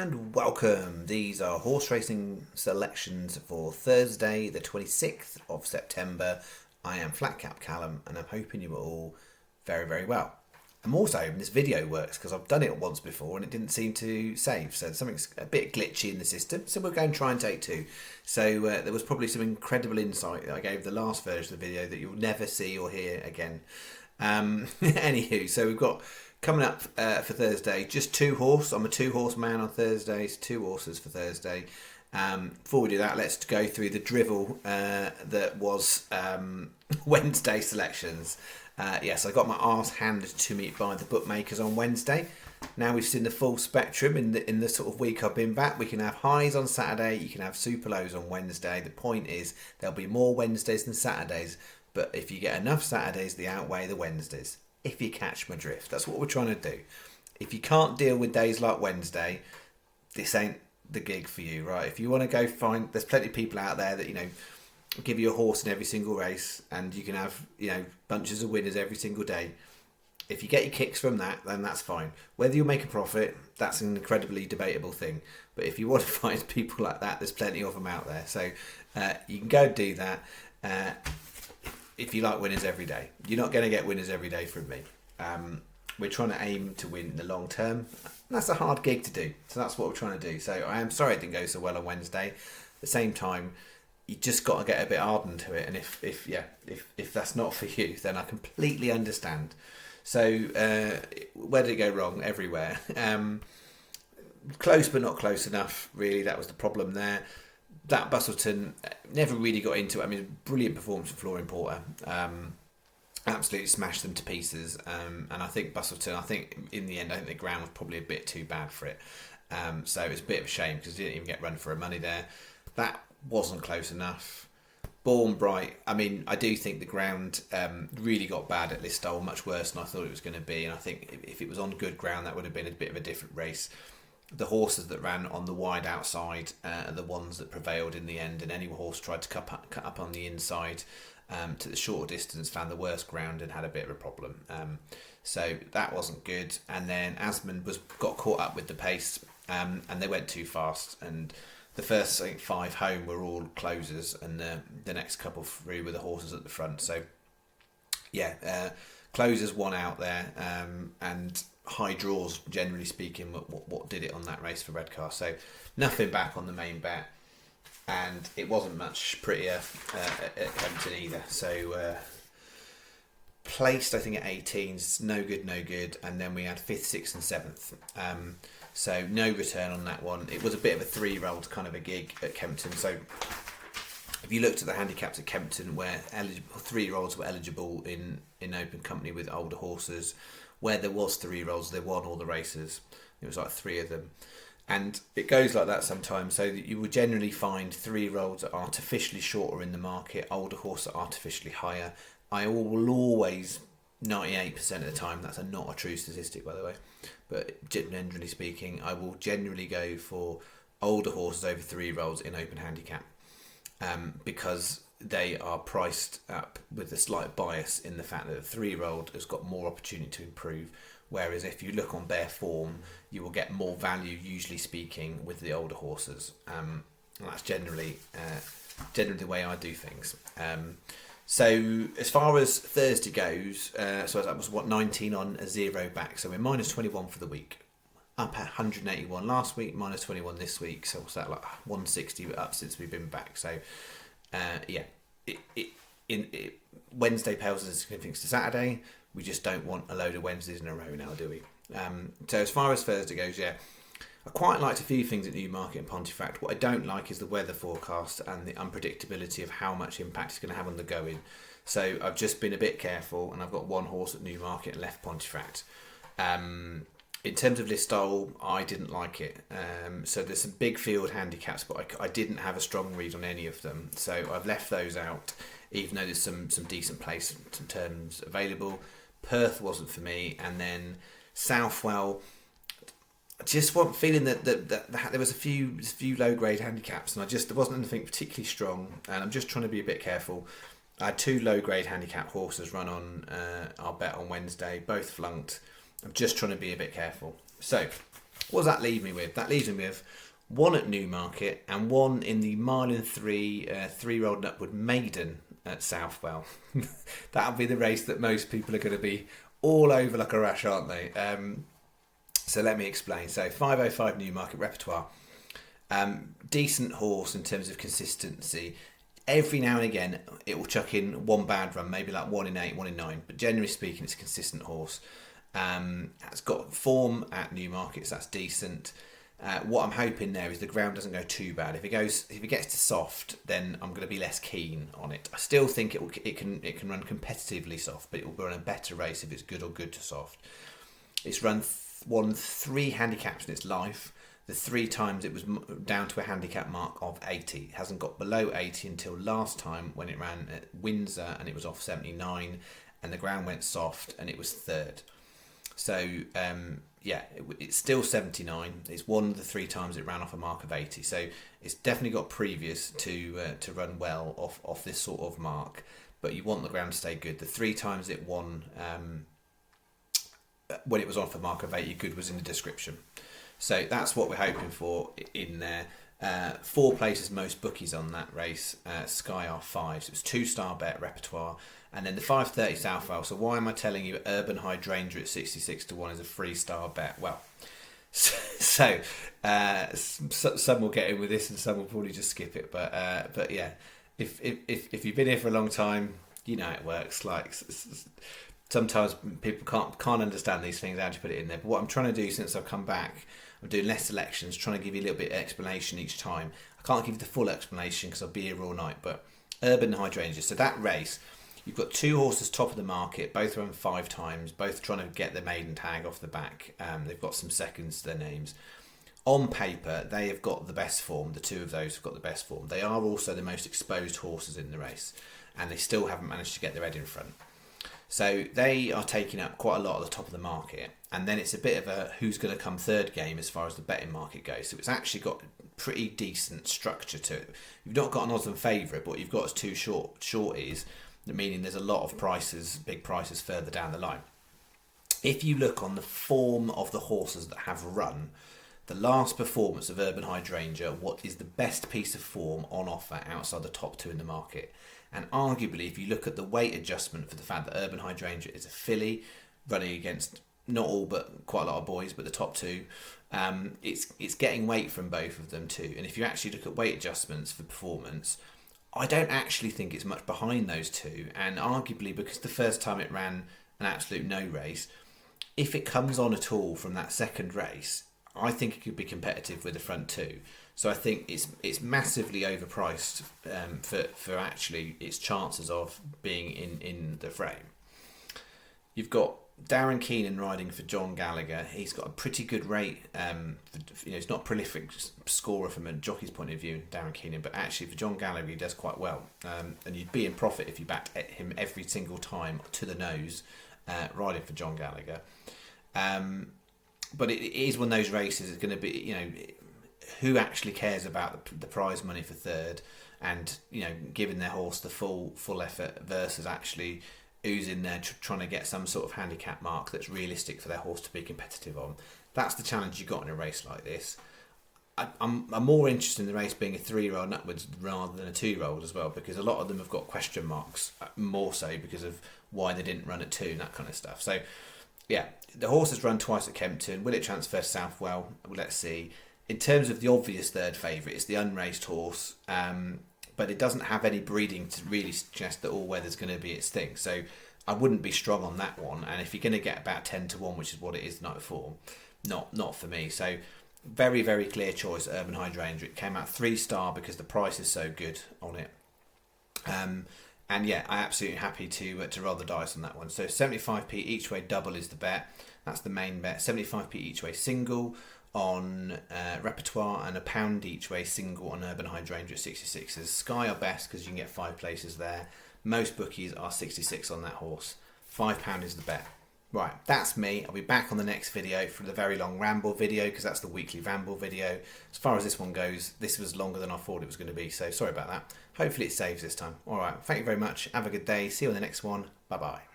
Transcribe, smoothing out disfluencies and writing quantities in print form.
and welcome. These are horse racing selections for Thursday, the 26th of September. I am Flatcap Callum, and I'm hoping you are all very, very well. I'm also hoping this video works because I've done it once before and it didn't seem to save. So something's a bit glitchy in the system. So we're going to try and take two. So there was probably some incredible insight that I gave the last version of the video that you'll never see or hear again. Anywho, so we've got coming up for Thursday, just two horse. I'm a two horse man on Thursdays, two horses for Thursday. Before we do that, let's go through the drivel that was Wednesday selections. Yes, I got my arse handed to me by the bookmakers on Wednesday. Now we've seen the full spectrum in the sort of week I've been back. We can have highs on Saturday, you can have super lows on Wednesday. The point is there'll be more Wednesdays than Saturdays, but if you get enough Saturdays, they outweigh the Wednesdays. If you catch my drift, that's what we're trying to do. If you can't deal with days like Wednesday, this ain't the gig for you, right? If you want to go find, there's plenty of people out there that, give you a horse in every single race and you can have, bunches of winners every single day. If you get your kicks from that, then that's fine. Whether you'll make a profit, that's an incredibly debatable thing. But if you want to find people like that, there's plenty of them out there. So you can go do that if you like winners every day. You're not going to get winners every day from me. We're trying to aim to win in the long term. That's a hard gig to do. So that's what we're trying to do. So I am sorry it didn't go so well on Wednesday. At the same time, you just got to get a bit ardent to it, and if that's not for you, then I completely understand. So where did it go wrong? Everywhere. Close but not close enough, really. That was the problem there. That Bustleton never really got into it. I mean, brilliant performance from Flooring Porter. Absolutely smashed them to pieces. And I think Bustleton, in the end, I think the ground was probably a bit too bad for it. So it was a bit of a shame because he didn't even get run for her money there. That wasn't close enough. Born Bright, I do think the ground really got bad at Listowel, much worse than I thought it was going to be. And I think if it was on good ground, that would have been a bit of a different race. The horses that ran on the wide outside are the ones that prevailed in the end, and any horse tried to cut up on the inside to the shorter distance found the worst ground and had a bit of a problem. So that wasn't good. And then Asmund got caught up with the pace, and they went too fast. And the first 5 home were all closers, and the next couple through were the horses at the front. So closers won out there, and high draws, generally speaking, what did it on that race for Redcar. So nothing back on the main bet, and it wasn't much prettier at Kempton either. So placed, I think, at 18s, no good, and then we had 5th, 6th and 7th. So no return on that one. It was a bit of a 3-year-old kind of a gig at Kempton. So if you looked at the handicaps at Kempton, where 3-year-olds were eligible in open company with older horses, where there was 3-year-olds, they won all the races. It was like 3 of them. And it goes like that sometimes, so that you will generally find 3-year-olds are artificially shorter in the market, older horses are artificially higher. I will always, 98% of the time, that's not a true statistic by the way, but generally speaking, I will generally go for older horses over 3-year-olds in open handicap, because they are priced up with a slight bias in the fact that a 3-year-old has got more opportunity to improve, whereas if you look on bare form, you will get more value, usually speaking, with the older horses. And that's generally the way I do things. So as far as Thursday goes, so that was 19 on a 0 back, so we're minus 21 for the week. Up at 181 last week, minus 21 this week, so what's that, like 160 up since we've been back. So Wednesday pales as significance to Saturday. We just don't want a load of Wednesdays in a row now, do we? So as far as Thursday goes, I quite liked a few things at Newmarket and Pontefract. What I don't like is the weather forecast and the unpredictability of how much impact it's going to have on the going. So I've just been a bit careful, and I've got one horse at Newmarket and left Pontefract. In terms of Listowel, I didn't like it. So there's some big field handicaps, but I didn't have a strong read on any of them. So I've left those out, even though there's some decent place terms available. Perth wasn't for me, and then Southwell. I just wasn't feeling that there was a few low grade handicaps, and there wasn't anything particularly strong. And I'm just trying to be a bit careful. I had 2 low grade handicap horses run on our bet on Wednesday, both flunked. I'm just trying to be a bit careful. So What does that leave me with? That leaves me with one at Newmarket and one in the 1 3 mile 3-year-old and upward maiden at Southwell. That'll be the race that most people are going to be all over like a rash, aren't they? So let me explain. So 505 Newmarket repertoire. Decent horse in terms of consistency. Every now and again it will chuck in one bad run, maybe like 1 in 8, 1 in 9, but generally speaking it's a consistent horse. It's got form at Newmarket, so that's decent. What I'm hoping there is the ground doesn't go too bad. If it gets to soft, then I'm going to be less keen on it. I still think it can run competitively soft, but it will run a better race if it's good or good to soft. It's won 3 handicaps in its life. The 3 times it was down to a handicap mark of 80. It hasn't got below 80 until last time when it ran at Windsor and it was off 79 and the ground went soft and it was 3rd. So it's still 79. It's won the 3 times it ran off a mark of 80. So it's definitely got previous to run well off this sort of mark. But you want the ground to stay good. The 3 times it won when it was off a mark of 80, good was in the description. So that's what we're hoping for in there. 4 places most bookies on that race. Sky are 5. So it's 2-star bet repertoire. And then the 5:30 Southwell. So why am I telling you Urban Hydrangea at 66 to 1 is a 3-star bet? Well, so some will get in with this and some will probably just skip it. But yeah, if you've been here for a long time, you know it works. Like sometimes people can't understand these things. How do you put it in there? But what I'm trying to do since I've come back, I'm doing less selections, trying to give you a little bit of explanation each time. I can't give you the full explanation because I'll be here all night. But Urban Hydrangea. So that race. You've got 2 horses top of the market, both run 5 times, both trying to get the maiden tag off the back. They've got some seconds to their names. On paper, they have got the best form. The 2 of those have got the best form. They are also the most exposed horses in the race, and they still haven't managed to get their head in front. So they are taking up quite a lot at the top of the market, and then it's a bit of a who's going to come third game as far as the betting market goes. So it's actually got pretty decent structure to it. You've not got an odds and favourite, but you've got 2 shorties, meaning there's a lot of prices, big prices further down the line. If you look on the form of the horses that have run, the last performance of Urban Hydrangea, what is the best piece of form on offer outside the top 2 in the market? And arguably, if you look at the weight adjustment for the fact that Urban Hydrangea is a filly running against not all but quite a lot of boys, but the top 2, it's getting weight from both of them too. And if you actually look at weight adjustments for performance, I don't actually think it's much behind those 2, and arguably because the first time it ran an absolute no race, if it comes on at all from that second race, I think it could be competitive with the front 2. So I think it's massively overpriced for actually its chances of being in the frame. You've got Darren Keenan riding for John Gallagher. He's got a pretty good rate. He's not a prolific scorer from a jockey's point of view, Darren Keenan, but actually for John Gallagher he does quite well. And you'd be in profit if you backed him every single time to the nose riding for John Gallagher. But it is one of those races. It's going to be, who actually cares about the prize money for third, and giving their horse the full effort versus actually who's in there trying to get some sort of handicap mark that's realistic for their horse to be competitive on. That's the challenge you got in a race like this. I'm more interested in the race being a 3-year-old and upwards rather than a 2-year-old as well, because a lot of them have got question marks, more so because of why they didn't run at 2 and that kind of stuff. So yeah, the horse has run twice at Kempton. Will it transfer to Southwell? Well, let's see. In terms of the obvious third favourite, it's the unraced horse, but it doesn't have any breeding to really suggest that all weather's going to be its thing. So I wouldn't be strong on that one. And if you're going to get about 10 to 1, which is what it is the night before, not for me. So very, very clear choice, Urban Hydrangea. It came out 3-star because the price is so good on it. And yeah, I'm absolutely happy to roll the dice on that one. So 75p each way double is the bet. That's the main bet. 75p each way single on repertoire, and £1 each way single on Urban Hydrangea at 66s. Sky are best because you can get 5 places there. Most bookies are 66 on that horse. £5 is the bet. Right, that's me. I'll be back on the next video for the very long ramble video, because that's the weekly ramble video. As far as this one goes, this was longer than I thought it was going to be, so sorry about that. Hopefully it saves this time. Alright, thank you very much. Have a good day. See you on the next one. Bye bye.